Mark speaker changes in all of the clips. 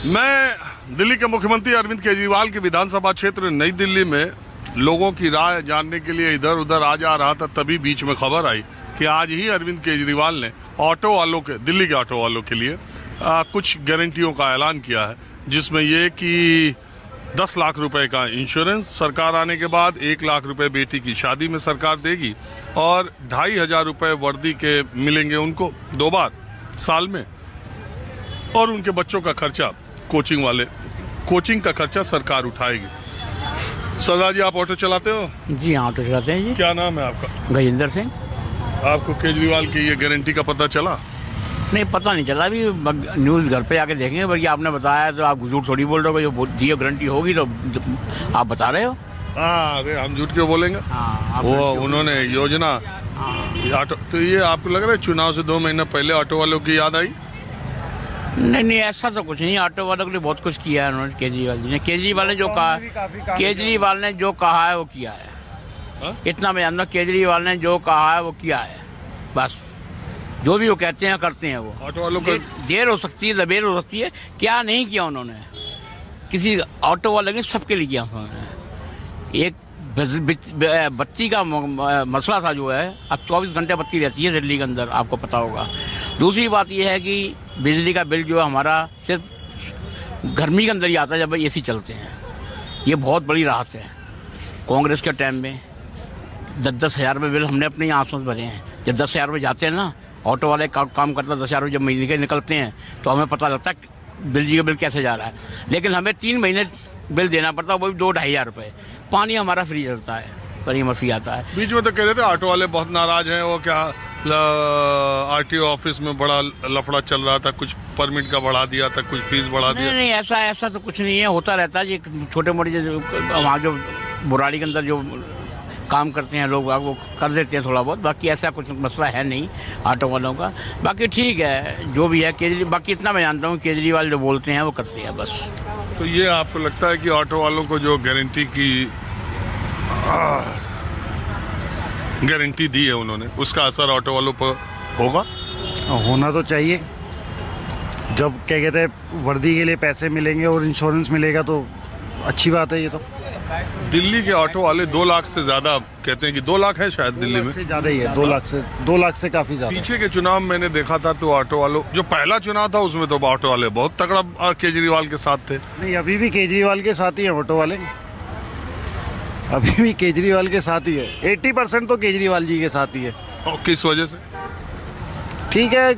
Speaker 1: मैं दिल्ली के मुख्यमंत्री अरविंद केजरीवाल के विधानसभा क्षेत्र नई दिल्ली में लोगों की राय जानने के लिए इधर उधर आ जा रहा था, तभी बीच में खबर आई कि आज ही अरविंद केजरीवाल ने ऑटो वालों के, दिल्ली के ऑटो वालों के लिए कुछ गारंटियों का ऐलान किया है, जिसमें ये कि 10 लाख रुपए का इंश्योरेंस सरकार आने के बाद, 1 लाख रुपए बेटी की शादी में सरकार देगी और 2,500 रुपए वर्दी के मिलेंगे उनको 2 बार साल में, और उनके बच्चों का खर्चा, कोचिंग का खर्चा सरकार उठाएगी। सरदार जी, आप ऑटो चलाते हो?
Speaker 2: जी हाँ, ऑटो चलाते हैं जी।
Speaker 1: क्या नाम है आपका?
Speaker 2: गजेंद्र सिंह।
Speaker 1: आपको केजरीवाल की ये गारंटी का पता चला?
Speaker 2: नहीं, पता नहीं चला, अभी न्यूज़ घर पे आके देखेंगे। बल्कि आपने बताया तो आप झूठ थोड़ी बोल रहे हो, जो दी गारंटी होगी तो आप बता रहे हो।
Speaker 1: हाँ, अरे हम झूठ क्यों बोलेंगे?
Speaker 2: हाँ,
Speaker 1: वो उन्होंने योजना ऑटो, तो ये आपको लग रहा है चुनाव से 2 महीना पहले ऑटो वालों की याद आई?
Speaker 2: नहीं, ऐसा तो कुछ नहीं। ऑटो वालों के लिए बहुत कुछ किया है उन्होंने, केजरीवाल जी ने। केजरीवाल ने जो कहा, केजरीवाल ने जो कहा है वो किया है। इतना मैं जानता हूँ, केजरीवाल ने जो कहा है वो किया है, बस। जो भी वो कहते हैं करते हैं वो।
Speaker 1: ऑटो वालों को
Speaker 2: देर हो सकती है, दबेर हो सकती है, क्या नहीं किया उन्होंने। किसी ऑटो वाले ने सबके लिए किया उन्होंने। एक बत्ती का मसला था जो है, अब 24 घंटे बत्ती रहती है दिल्ली के अंदर, आपको पता होगा। दूसरी बात यह है कि बिजली का बिल जो है हमारा सिर्फ गर्मी के अंदर ही आता है जब एसी चलते हैं। ये बहुत बड़ी राहत है। कांग्रेस के टाइम में 10-10 हज़ार रुपये बिल हमने अपने आंसू से भरे हैं। जब 10 हज़ार रुपये जाते हैं ना, ऑटो वाले काम करता 10 हज़ार रुपये जब महीने के निकलते हैं तो हमें पता लगता है बिजली का बिल कैसे जा रहा है। लेकिन हमें 3 महीने बिल देना पड़ता है, वो भी 2-2.5 हज़ार रुपये। पानी हमारा फ्री चलता है, फ्री आता है।
Speaker 1: बीच में तो कह रहे थे ऑटो वाले बहुत नाराज हैं, वो क्या आरटीओ ऑफिस में बड़ा लफड़ा चल रहा था, कुछ परमिट का बढ़ा दिया था, कुछ फीस बढ़ा दिया।
Speaker 2: नहीं, ऐसा तो कुछ नहीं है, होता रहता है। ये छोटे मोटे वहाँ जो बुराड़ी के अंदर जो काम करते हैं लोग, वो कर देते हैं थोड़ा बहुत। बाकी ऐसा कुछ मसला है नहीं ऑटो वालों का। बाकी ठीक है जो भी है। बाकी इतना मैं जानता हूँ, केजरीवाल जो बोलते हैं वो करते हैं, बस।
Speaker 1: तो ये आपको लगता है कि ऑटो वालों को जो गारंटी दी है उन्होंने, उसका असर ऑटो वालों पर होगा?
Speaker 3: होना तो चाहिए। जब क्या कहते हैं वर्दी के लिए पैसे मिलेंगे और इंश्योरेंस मिलेगा तो अच्छी बात है। ये तो
Speaker 1: दिल्ली के ऑटो वाले 2 लाख से ज्यादा कहते हैं कि 2 लाख है शायद दिल्ली में।
Speaker 3: ज़्यादा ही है, 2 लाख से काफ़ी ज़्यादा।
Speaker 1: पीछे के चुनाव मैंने देखा था तो ऑटो वालों, जो पहला चुनाव था उसमें तो ऑटो वाले बहुत तगड़ा केजरीवाल के साथ थे।
Speaker 3: नहीं, अभी भी केजरीवाल के साथ ही है ऑटो वाले, अभी भी केजरीवाल के साथ ही है। 80% तो केजरीवाल जी के साथ ही है।
Speaker 1: और किस वजह से?
Speaker 3: ठीक है,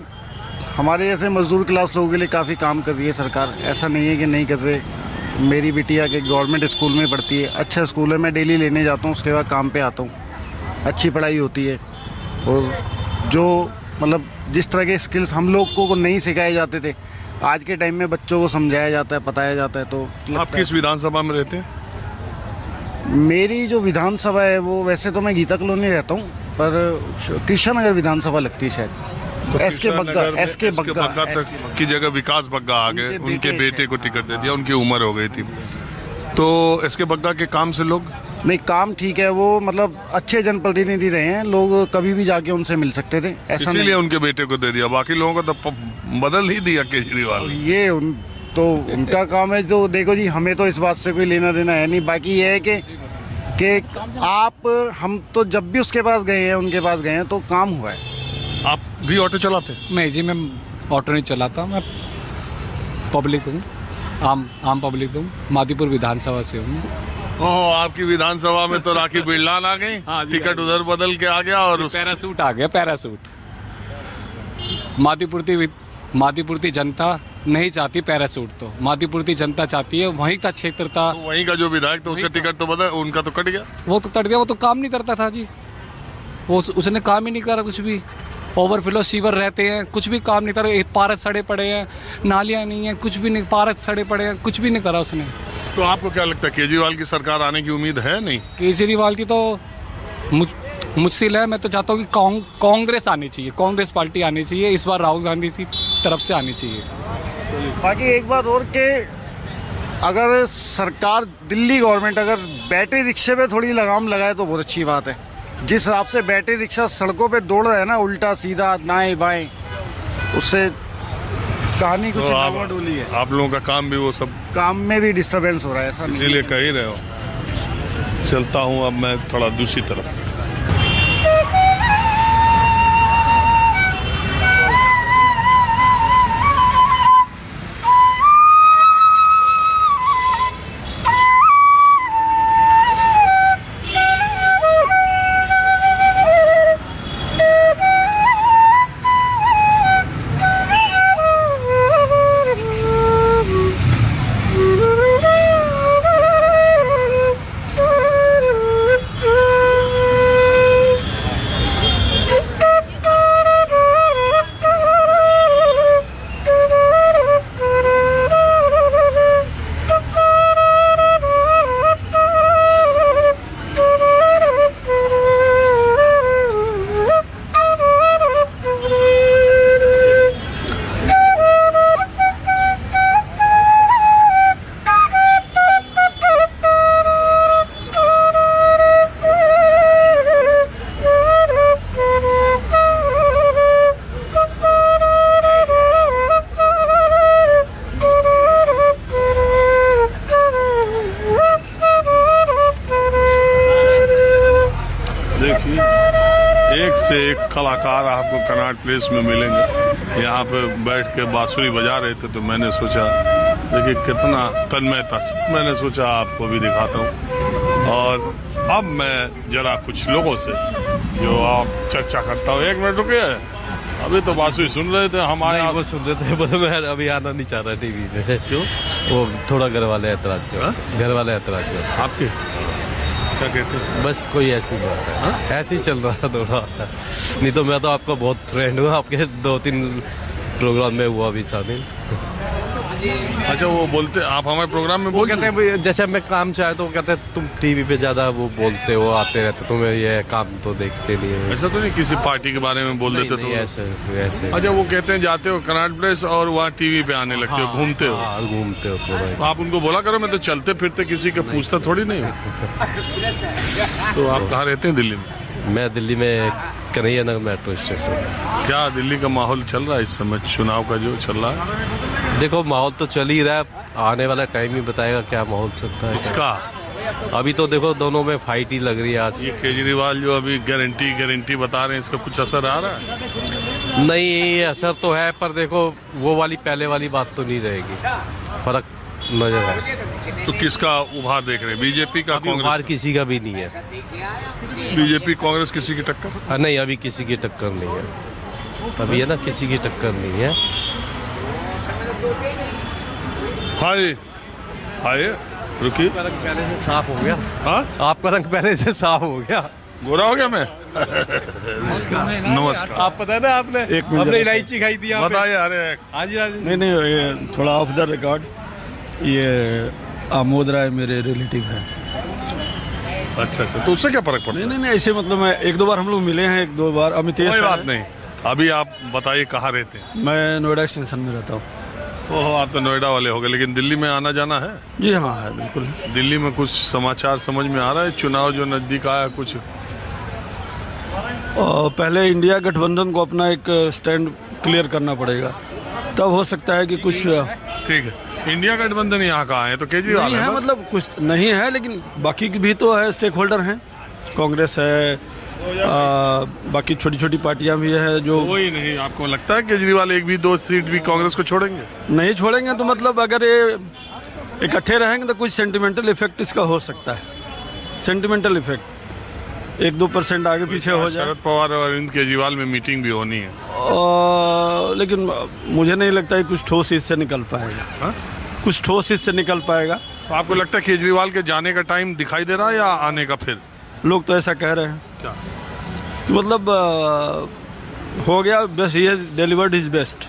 Speaker 3: हमारे जैसे मजदूर क्लास लोगों के लिए काफ़ी काम कर रही है सरकार, ऐसा नहीं है कि नहीं कर रहे। मेरी बिटिया के गवर्नमेंट स्कूल में पढ़ती है, अच्छा स्कूल है, मैं डेली लेने जाता हूँ, उसके बाद काम पे आता हूँ, अच्छी पढ़ाई होती है। और जो मतलब जिस तरह के स्किल्स हम लोग को नहीं सिखाए जाते थे, आज के टाइम में बच्चों को समझाया जाता है, बताया जाता है। तो
Speaker 1: आप किस विधानसभा में रहते हैं?
Speaker 3: मेरी जो विधानसभा है वो, वैसे तो मैं गीता कॉलोनी रहता हूँ, पर कृष्ण नगर विधानसभा लगती है शायद। एसके बग्गा
Speaker 1: की जगह विकास बग्गा आ गए, उनके बेटे को टिकट दे दिया, उनकी उम्र हो गई थी। तो एसके बग्गा के काम से लोग
Speaker 3: नहीं, काम ठीक है, वो मतलब अच्छे जनप्रतिनिधि रहे हैं, लोग कभी भी जाके उनसे मिल सकते थे, ऐसा
Speaker 1: इसीलिए उनके बेटे को दे दिया, बाकी लोगों को तो बदल ही दिया केजरीवाल।
Speaker 3: ये तो उनका काम है। जो देखो जी, हमें तो इस बात से कोई लेना देना है नहीं। बाकी ये है कि हम तो जब भी उसके पास गए हैं, उनके पास गए हैं तो काम हुआ है।
Speaker 1: आप भी ऑटो चलाते हैं?
Speaker 4: नहीं जी, मैं ऑटो नहीं चलाता, मैं पब्लिक हूँ, आम पब्लिक हूँ, मादीपुर विधानसभा से हूँ।
Speaker 1: ओह, आपकी विधानसभा में तो राखी बिरलान आ गई।
Speaker 4: हाँ,
Speaker 1: टिकट उधर बदल के आ गया और
Speaker 4: पैरासूट आ गया, पैरासूट। मादीपुर जनता नहीं चाहती पैरासूट, तो मादीपुर जनता चाहती है वहीं का क्षेत्र था,
Speaker 1: तो वहीं का जो विधायक था उसका टिकट तो बदल, उनका तो कट गया।
Speaker 4: वो तो कट गया, वो तो काम नहीं करता था जी, वो उसने काम ही नहीं करा कुछ भी। ओवरफ्लो सीवर रहते हैं, कुछ भी काम नहीं करा। पार्क सड़े पड़े हैं, नालियाँ नहीं है, कुछ भी नहीं, पार्क सड़े पड़े हैं, कुछ भी नहीं करा उसने।
Speaker 1: तो आपको क्या लगता है, केजरीवाल की सरकार आने की उम्मीद है? नहीं,
Speaker 4: केजरीवाल की तो मुश्किल है। मैं तो चाहता हूँ कि कांग्रेस आनी चाहिए, कांग्रेस पार्टी आनी चाहिए इस बार, राहुल गांधी की तरफ से आनी चाहिए।
Speaker 3: बाकी एक बात और कि अगर सरकार, दिल्ली गवर्नमेंट अगर बैटरी रिक्शे पे थोड़ी लगाम लगाए तो बहुत अच्छी बात है। जिस हिसाब से बैटरी रिक्शा सड़कों पे दौड़ रहा है ना, उल्टा सीधा दाएं बाएं, उससे कहानी कुछ
Speaker 1: तो
Speaker 3: डामाडोली है।
Speaker 1: आप लोगों का काम भी वो सब
Speaker 3: काम में भी डिस्टरबेंस हो रहा है, ऐसा नहीं
Speaker 1: इसीलिए कह ही रहे हो। चलता हूँ अब मैं थोड़ा दूसरी तरफ। देखिए एक से एक कलाकार आपको कनॉट प्लेस में मिलेंगे। यहाँ पे बैठ के बांसुरी बजा रहे थे तो मैंने सोचा देखिए कितना तन्मयता से मैंने सोचा आपको भी दिखाता हूँ। और अब मैं जरा कुछ लोगों से जो आप चर्चा करता हूँ। 1 मिनट रुकिए, अभी तो बांसुरी सुन रहे थे हमारे।
Speaker 5: वो सुन रहे थे, बोलो मैं अभी आना नहीं चाह रहा टीवी में।
Speaker 1: क्यों?
Speaker 5: वो थोड़ा घर वाले ऐतराज कर, घर वाले ऐतराज कर।
Speaker 1: आपके क्या कहते हैं?
Speaker 5: बस कोई ऐसी बात है, ऐसे ही चल रहा है थोड़ा। नहीं तो मैं तो आपका बहुत फ्रेंड हूँ, आपके 2-3 प्रोग्राम में हुआ भी शामिल।
Speaker 1: अच्छा, वो बोलते आप हमारे प्रोग्राम में
Speaker 5: वो
Speaker 1: बोलते
Speaker 5: कहते हैं भाई, जैसे हमें काम चाहे तो वो कहते हैं तुम टीवी पे ज्यादा वो बोलते हो, आते रहते, तुम्हें ये काम तो देखते नहीं है।
Speaker 1: ऐसा तो नहीं किसी पार्टी के बारे में बोल देते
Speaker 5: नहीं,
Speaker 1: तो?
Speaker 5: ऐसे
Speaker 1: अच्छा, वो कहते हैं जाते हो कनॉट प्लेस और वहाँ टीवी पे आने लगते हो, घूमते हो।
Speaker 5: हाँ, घूमते हो थोड़ा।
Speaker 1: तो आप उनको बोला करो मैं तो चलते फिरते किसी का पूछता थोड़ी नहीं हूँ। तो आप कहाँ रहते हैं? दिल्ली में?
Speaker 5: मैं दिल्ली में कन्हैया नगर मेट्रो स्टेशन।
Speaker 1: क्या दिल्ली का माहौल चल रहा है इस समय, चुनाव का जो चल रहा है?
Speaker 5: देखो माहौल तो चल ही रहा है, आने वाला टाइम ही बताएगा क्या माहौल चलता है।
Speaker 1: इसका
Speaker 5: अभी तो देखो दोनों में फाइट ही लग रही है आज।
Speaker 1: ये केजरीवाल जो अभी गारंटी बता रहे हैं, इसका कुछ असर आ रहा है?
Speaker 5: नहीं, असर तो है पर देखो वो वाली पहले वाली बात तो नहीं रहेगी, फर्क नजर है।
Speaker 1: तो किसका उभार देख रहे हैं? बीजेपी का,
Speaker 5: अभी बाहर
Speaker 1: कांग्रेस
Speaker 5: किसी का भी नहीं है।
Speaker 1: का? बीजेपी कांग्रेस किसी की टक्कर?
Speaker 5: नहीं, अभी किसी की टक्कर नहीं है। अभी है ना, किसी की टक्कर नहीं है।
Speaker 1: हाय हाय, रुकिए।
Speaker 5: आपका रंग पहले से साफ हो गया।
Speaker 1: हाँ,
Speaker 5: आपका रंग पहले से साफ हो गया।
Speaker 1: गोरा हो गया मैं। नमस्कार।
Speaker 5: आप पता है ना, आपने इलायची खाई थी।
Speaker 1: बताइए। अरे
Speaker 5: हाँ जी, हाँ जी।
Speaker 6: नहीं ये थोड़ा ऑफ द रिकॉर्ड, ये आमोद राय मेरे रिलेटिव हैं।
Speaker 1: अच्छा, तो उससे क्या फर्क पड़ता है?
Speaker 6: नहीं ऐसे मतलब मैं 1-2 बार हम लोग मिले हैं, 1-2 बार। अमितेश
Speaker 1: कोई
Speaker 6: है।
Speaker 1: बात नहीं, अभी आप बताइए कहाँ रहते हैं?
Speaker 6: मैं नोएडा एक्सटेंशन में रहता हूँ।
Speaker 1: ओहो, आप तो नोएडा वाले हो गए, लेकिन दिल्ली में आना जाना है?
Speaker 6: जी हाँ, है बिल्कुल।
Speaker 1: दिल्ली में कुछ समाचार समझ में आ रहा है? चुनाव जो नजदीक आया कुछ?
Speaker 6: और पहले इंडिया गठबंधन को अपना एक स्टैंड क्लियर करना पड़ेगा, तब हो सकता है कि कुछ
Speaker 1: ठीक है। इंडिया गठबंधन यहाँ कहाँ है? तो केजरीवाल
Speaker 6: नहीं
Speaker 1: है
Speaker 6: है,
Speaker 1: बस।
Speaker 6: मतलब कुछ नहीं है, लेकिन बाकी भी तो है, स्टेक होल्डर हैं। कांग्रेस है, बाकी छोटी छोटी पार्टियां भी है जो।
Speaker 1: कोई नहीं, आपको लगता है केजरीवाल 1-2 सीट भी कांग्रेस को छोड़ेंगे?
Speaker 6: नहीं छोड़ेंगे तो मतलब अगर ये इकट्ठे रहेंगे तो कुछ सेंटिमेंटल इफेक्ट इसका हो सकता है। सेंटिमेंटल इफेक्ट 1-2% आगे पीछे हो जाए।
Speaker 1: शरद पवार और अरविंद केजरीवाल में मीटिंग भी होनी है।
Speaker 6: लेकिन मुझे नहीं लगता है कुछ ठोस इससे निकल पाएगा।
Speaker 1: हाँ?
Speaker 6: कुछ ठोस इससे निकल पाएगा।
Speaker 1: तो आपको लगता है केजरीवाल के जाने का टाइम दिखाई दे रहा है या आने का? फिर
Speaker 6: लोग तो ऐसा कह रहे हैं।
Speaker 1: क्या
Speaker 6: मतलब हो गया, बस he has delivered his best.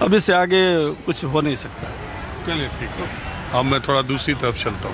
Speaker 6: अब इससे आगे कुछ हो नहीं सकता।
Speaker 1: चलिए ठीक है, अब मैं थोड़ा दूसरी तरफ चलता हूँ।